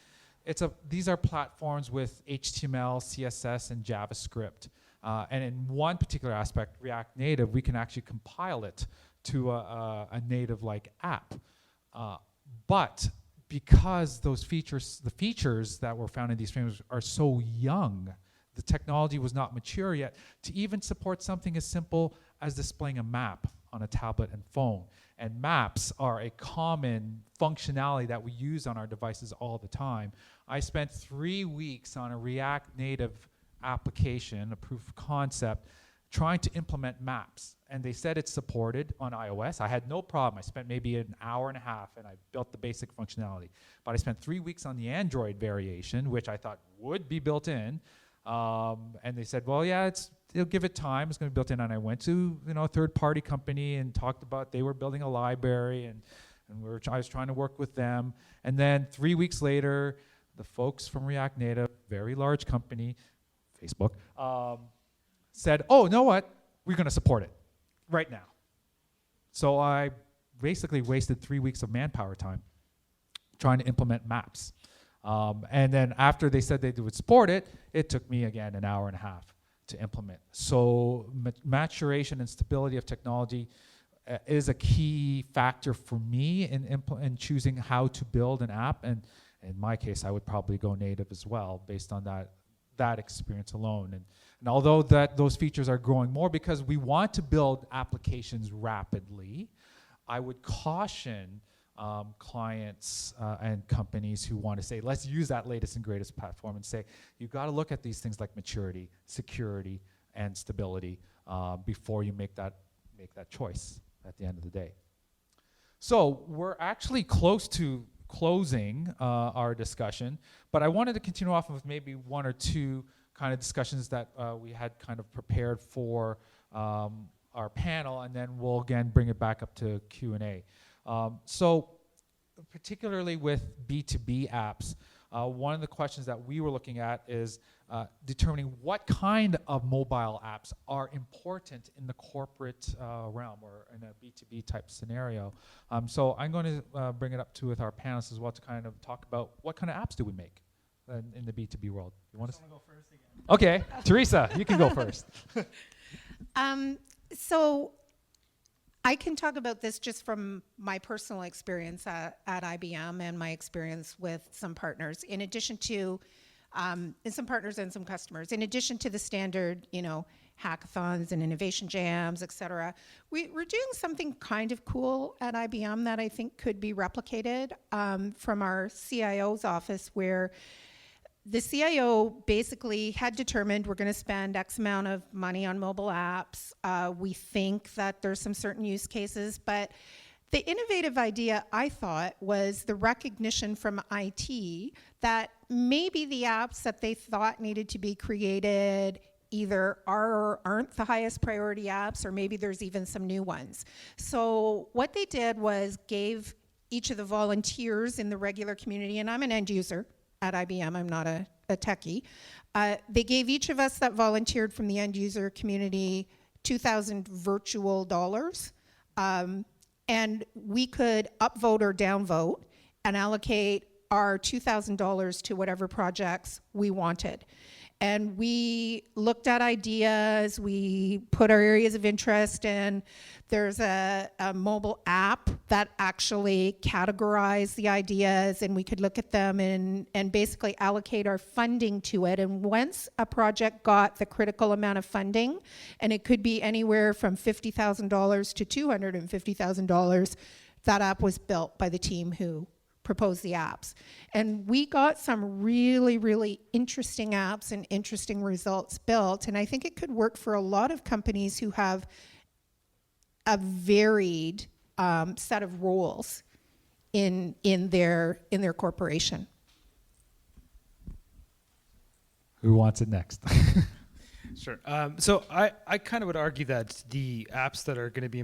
these are platforms with HTML, CSS, and JavaScript. And in one particular aspect, React Native, we can actually compile it to a native-like app. But because the features that were found in these frameworks are so young, the technology was not mature yet to even support something as simple as displaying a map on a tablet and phone. And maps are a common functionality that we use on our devices all the time. I spent 3 weeks on a React Native application, a proof of concept, trying to implement maps. And they said it's supported on iOS. I had no problem. I spent maybe an hour and a half and I built the basic functionality. But I spent 3 weeks on the Android variation, which I thought would be built in. And they said, well, yeah, it'll give it time. It's going to be built in. And I went to a third-party company and talked about they were building a library, and I was trying to work with them. And then 3 weeks later, the folks from React Native, very large company, Facebook, said, oh, you know what? We're going to support it right now. So I basically wasted 3 weeks of manpower time trying to implement maps. And then after they said they would support it, it took me, again, an hour and a half to implement. So maturation and stability of technology is a key factor for me in choosing how to build an app. And in my case, I would probably go native as well based on that experience alone. And although those features are growing more because we want to build applications rapidly, I would caution clients and companies who want to say, let's use that latest and greatest platform, and say, you've got to look at these things like maturity, security, and stability before you make that choice at the end of the day. So we're actually close to closing our discussion, but I wanted to continue off with maybe one or two kind of discussions that we had kind of prepared for our panel, and then we'll again bring it back up to Q&A. So particularly with B2B apps, one of the questions that we were looking at is determining what kind of mobile apps are important in the corporate realm or in a B2B type scenario. So I'm going to bring it up with our panelists as well to kind of talk about what kind of apps do we make in the B2B world. You want to go first again? Okay, Theresa, you can go first. So I can talk about this just from my personal experience at IBM and my experience with some partners, in addition to some partners and some customers. In addition to the standard, hackathons and innovation jams, et cetera, we're doing something kind of cool at IBM that I think could be replicated from our CIO's office, where the CIO basically had determined we're going to spend X amount of money on mobile apps. We think that there's some certain use cases, but the innovative idea, I thought, was the recognition from IT that maybe the apps that they thought needed to be created either are or aren't the highest priority apps, or maybe there's even some new ones. So what they did was gave each of the volunteers in the regular community, and I'm an end user at IBM, I'm not a techie. They gave each of us that volunteered from the end user community $2,000 virtual dollars, and we could upvote or downvote and allocate our $2,000 to whatever projects we wanted. And we looked at ideas, we put our areas of interest in. There's a mobile app that actually categorized the ideas, and we could look at them and basically allocate our funding to it. And once a project got the critical amount of funding, and it could be anywhere from $50,000 to $250,000, that app was built by the team who proposed the apps. And we got some really, really interesting apps and interesting results built. And I think it could work for a lot of companies who have a varied set of roles in their corporation. Who wants it next? Sure. So I kind of would argue that the apps that are going to be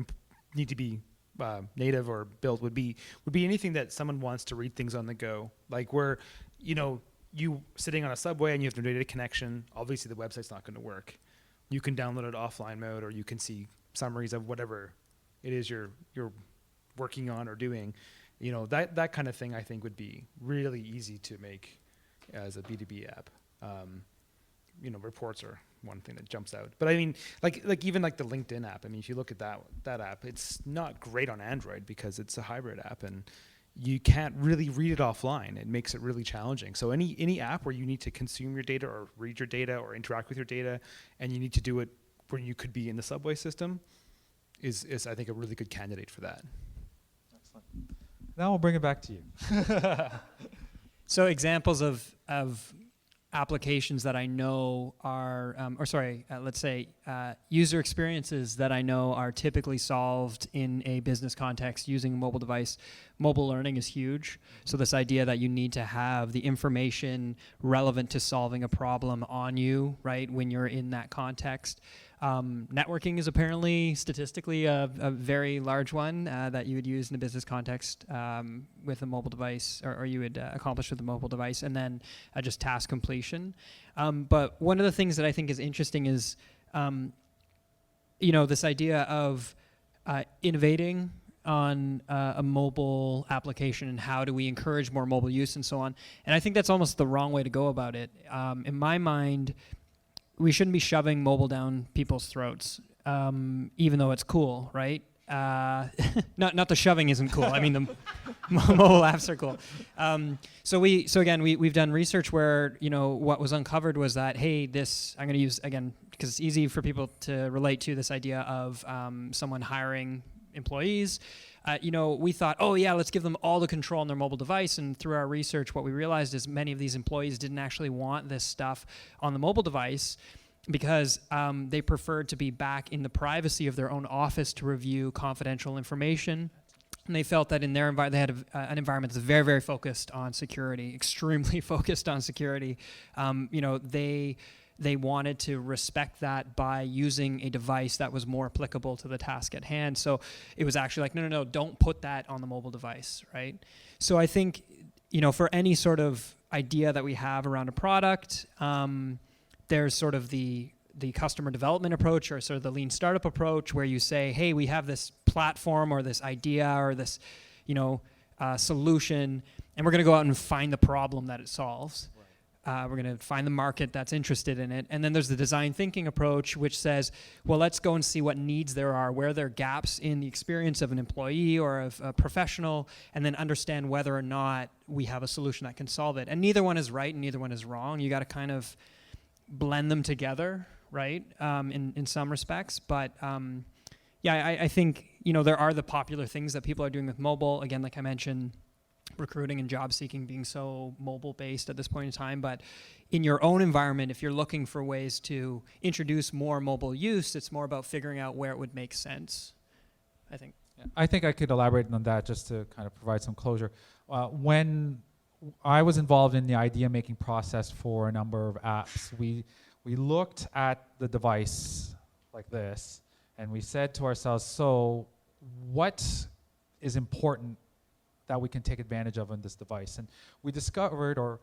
need to be native or built would be anything that someone wants to read things on the go, like where you sitting on a subway and you have no data connection. Obviously, the website's not going to work. You can download it offline mode, or you can see summaries of whatever it is you're working on or doing. That kind of thing I think would be really easy to make as a B2B app. Reports are one thing that jumps out. But I mean, like even like the LinkedIn app. I mean, if you look at that app, it's not great on Android because it's a hybrid app and you can't really read it offline. It makes it really challenging. So any app where you need to consume your data or read your data or interact with your data, and you need to do it where you could be in the subway system, is I think a really good candidate for that. Excellent. Now we'll bring it back to you. So examples of applications that I know are, let's say user experiences that I know are typically solved in a business context using a mobile device. Mobile learning is huge. So this idea that you need to have the information relevant to solving a problem on you, right, when you're in that context. Networking is apparently statistically a very large one that you would use in a business context with a mobile device, or you would accomplish with a mobile device, and then just task completion. But one of the things that I think is interesting is, this idea of innovating on a mobile application and how do we encourage more mobile use and so on. And I think that's almost the wrong way to go about it. In my mind, we shouldn't be shoving mobile down people's throats, even though it's cool, right? Not the shoving isn't cool. I mean, the mobile apps are cool. So again, we've done research where, what was uncovered was that, hey, I'm going to use, again, because it's easy for people to relate to this idea of someone hiring employees. We thought, oh yeah, let's give them all the control on their mobile device. And through our research, what we realized is many of these employees didn't actually want this stuff on the mobile device because they preferred to be back in the privacy of their own office to review confidential information. And they felt that in their environment, they had an environment that's very, very focused on security, extremely focused on security. They wanted to respect that by using a device that was more applicable to the task at hand. So it was actually like, no, don't put that on the mobile device, right? So I think, for any sort of idea that we have around a product, there's sort of the customer development approach, or sort of the lean startup approach, where you say, hey, we have this platform or this idea or this, solution, and we're going to go out and find the problem that it solves. We're going to find the market that's interested in it. And then there's the design thinking approach, which says, well, let's go and see what needs there are, where there are gaps in the experience of an employee or of a professional, and then understand whether or not we have a solution that can solve it. And neither one is right and neither one is wrong. You got to kind of blend them together, right, in some respects. But I think, there are the popular things that people are doing with mobile. Again, like I mentioned, recruiting and job seeking being so mobile based at this point in time. But in your own environment, if you're looking for ways to introduce more mobile use, it's more about figuring out where it would make sense, I think. Yeah, I think I could elaborate on that just to kind of provide some closure. When I was involved in the idea making process for a number of apps, we looked at the device like this and we said to ourselves, so what is important that we can take advantage of on this device? And we discovered, or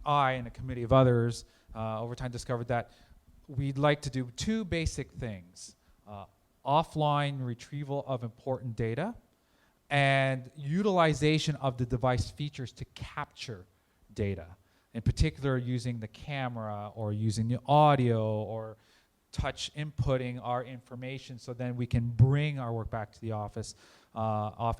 I and a committee of others over time discovered that we'd like to do two basic things: offline retrieval of important data and utilization of the device features to capture data, in particular using the camera or using the audio or touch inputting our information so then we can bring our work back to the office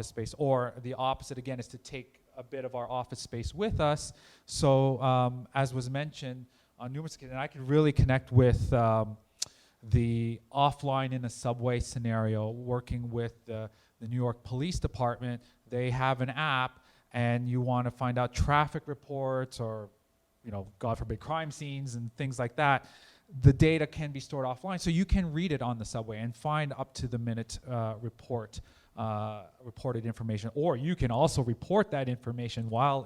space. Or the opposite again is to take a bit of our office space with us. So as was mentioned on numerous occasions, and I could really connect with the offline in a subway scenario, working with the New York Police Department. They have an app and you want to find out traffic reports or, God forbid, crime scenes and things like that. The data can be stored offline, so you can read it on the subway and find up to the minute report reported information, or you can also report that information while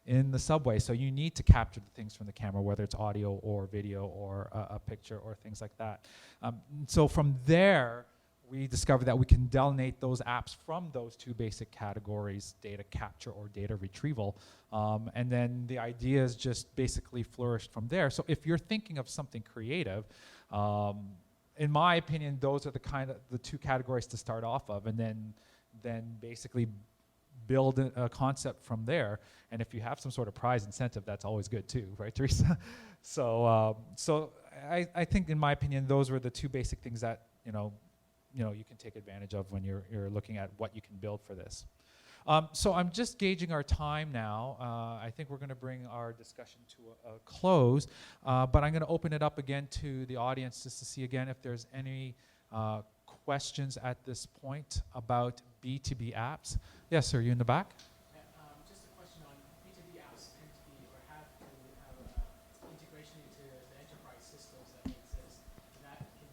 in the subway. So you need to capture the things from the camera, whether it's audio or video or a picture or things like that. So from there, we discovered that we can delegate those apps from those two basic categories, data capture or data retrieval. And then the ideas just basically flourished from there. So if you're thinking of something creative, in my opinion, those are the two categories to start off of, and then basically build a concept from there. And if you have some sort of prize incentive, that's always good too, right, Theresa? So I think, in my opinion, those were the two basic things that you can take advantage of when you're looking at what you can build for this. So I'm just gauging our time now. I think we're going to bring our discussion to a close, but I'm going to open it up again to the audience just to see again if there's any questions at this point about B2B apps. Yes, sir, you in the back? Just a question on B2B apps tend to be or have to have integration into the enterprise systems that exist. And that can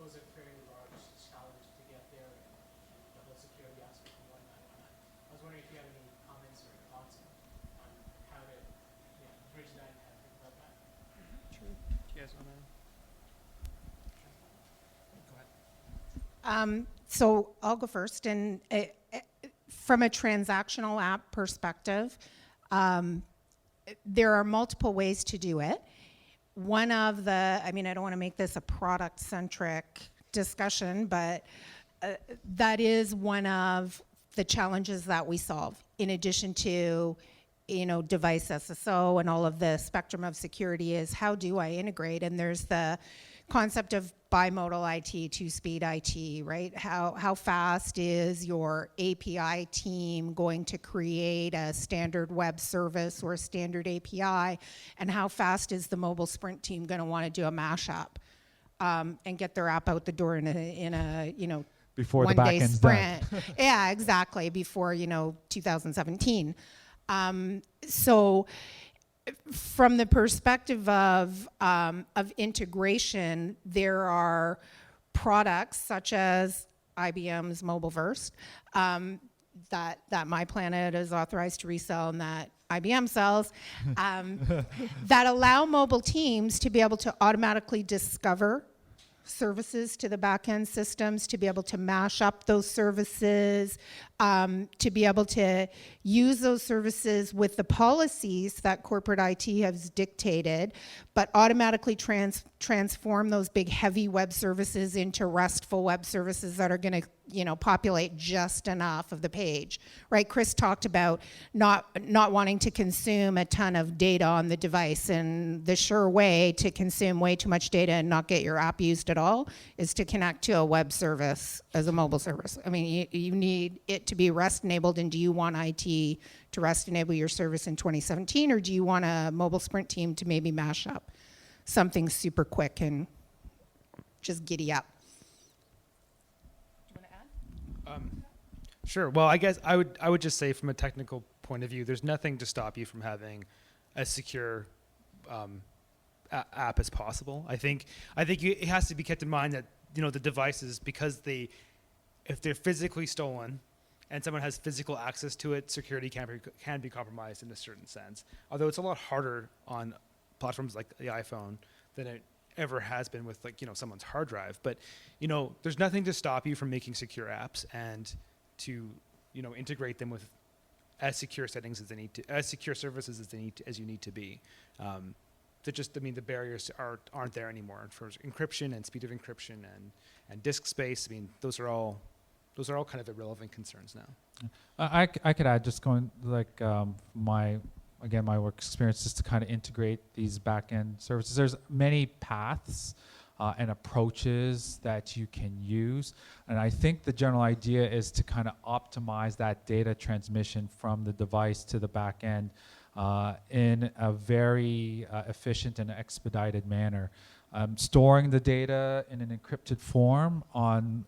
pose a fairly large challenge to get there, and the whole security aspect and whatnot. I was wondering if you have any comments or thoughts on how to bridge that and how to think about that. Sure. You guys want to? Go ahead. So I'll go first. And from a transactional app perspective, there are multiple ways to do it. One of the, I don't want to make this a product-centric discussion, but that is one of the challenges that we solve, in addition to device SSO and all of the spectrum of security, is how do I integrate? And there's the concept of bimodal IT, two-speed IT, right? How fast is your API team going to create a standard web service or a standard API? And how fast is the mobile sprint team going to want to do a mashup and get their app out the door in a Before the one back day end's sprint? done. Yeah, exactly. Before 2017. So from the perspective of integration, there are products such as IBM's MobileFirst that Myplanet is authorized to resell and that IBM sells that allow mobile teams to be able to automatically discover services to the back-end systems, to be able to mash up those services, to be able to use those services with the policies that corporate IT has dictated, but automatically transform those big heavy web services into RESTful web services that are going to populate just enough of the page, right? Chris talked about not wanting to consume a ton of data on the device, and the sure way to consume way too much data and not get your app used at all is to connect to a web service as a mobile service. You need it to be REST enabled, and do you want IT to REST enable your service in 2017, or do you want a mobile sprint team to maybe mash up something super quick and just giddy up? Sure. Well, I guess I would just say, from a technical point of view, there's nothing to stop you from having as secure app as possible. I think it has to be kept in mind that the devices, because if they're physically stolen and someone has physical access to it, security can be compromised in a certain sense. Although it's a lot harder on platforms like the iPhone than it ever has been with someone's hard drive. But there's nothing to stop you from making secure apps and to integrate them with as secure settings as they need to, as secure services as you need to be. The barriers aren't there anymore for encryption and speed of encryption and disk space. Those are all kind of irrelevant concerns now. I could add, just going my work experience, just to kind of integrate these back-end services. There's many paths and approaches that you can use, and I think the general idea is to kind of optimize that data transmission from the device to the back end in a very efficient and expedited manner. Storing the data in an encrypted form on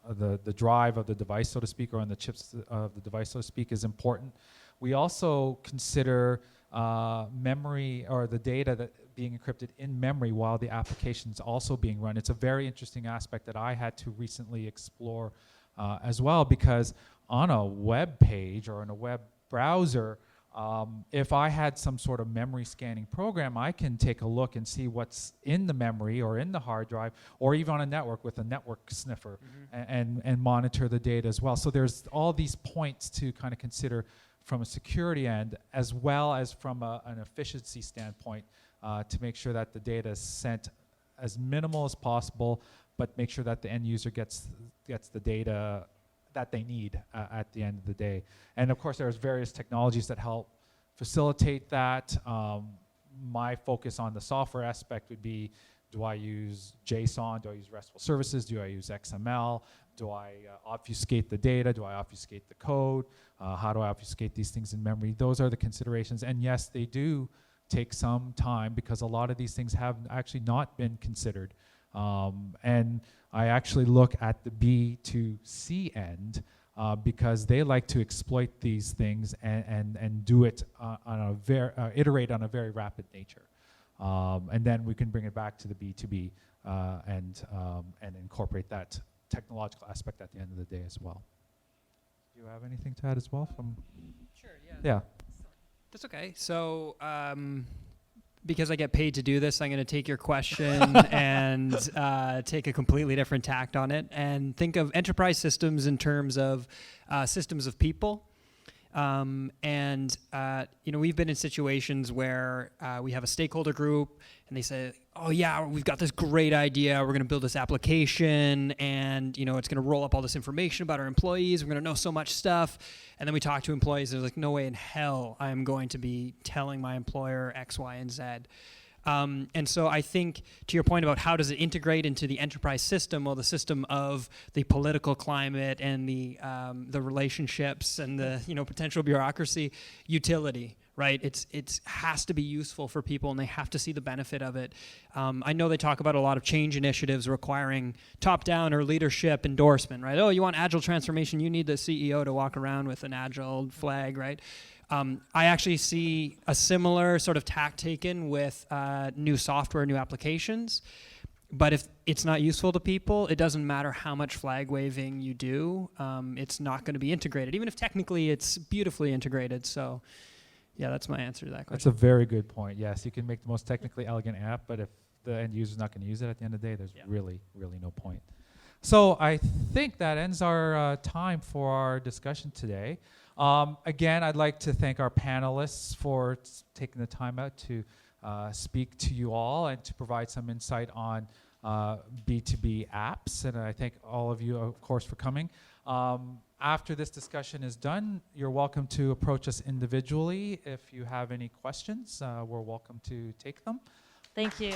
the drive of the device, so to speak, or on the chips of the device, so to speak, is important. We also consider memory or the data that being encrypted in memory while the application is also being run. It's a very interesting aspect that I had to recently explore as well, because on a web page or in a web browser, if I had some sort of memory scanning program, I can take a look and see what's in the memory or in the hard drive, or even on a network with a network sniffer, and monitor the data as well. So there's all these points to kind of consider from a security end, as well as from an efficiency standpoint, to make sure that the data is sent as minimal as possible, but make sure that the end user gets the data that they need at the end of the day. And of course, there's various technologies that help facilitate that. My focus on the software aspect would be, do I use JSON? Do I use RESTful services? Do I use XML? Do I obfuscate the data? Do I obfuscate the code? How do I obfuscate these things in memory? Those are the considerations. And yes, they do take some time, because a lot of these things have actually not been considered. And I actually look at the B2C end, because they like to exploit these things and do it iterate on a very rapid nature. And then we can bring it back to the B2B and incorporate that technological aspect at the end of the day as well. Do you have anything to add as well? Sure, yeah. Yeah. That's okay. So, because I get paid to do this, I'm going to take your question and take a completely different tact on it, and think of enterprise systems in terms of systems of people. We've been in situations where we have a stakeholder group and they say, oh yeah, we've got this great idea. We're going to build this application, and it's going to roll up all this information about our employees. We're going to know so much stuff. And then we talk to employees, and they're like, no way in hell I'm going to be telling my employer X, Y, and Z. And so I think, to your point about how does it integrate into the enterprise system, well, the system of the political climate and the relationships and the potential bureaucracy, utility, right? It has to be useful for people, and they have to see the benefit of it. I know they talk about a lot of change initiatives requiring top-down or leadership endorsement, right? Oh, you want agile transformation? You need the CEO to walk around with an agile flag, right? I actually see a similar sort of tact taken with new software, new applications. But if it's not useful to people, it doesn't matter how much flag waving you do. It's not going to be integrated, even if technically it's beautifully integrated. So, yeah, that's my answer to that question. That's a very good point. Yes, you can make the most technically elegant app, but if the end user is not going to use it at the end of the day, there's really, really no point. So I think that ends our time for our discussion today. Again, I'd like to thank our panelists for taking the time out to speak to you all and to provide some insight on B2B apps. And I thank all of you, of course, for coming. After this discussion is done, you're welcome to approach us individually. If you have any questions, we're welcome to take them. Thank you.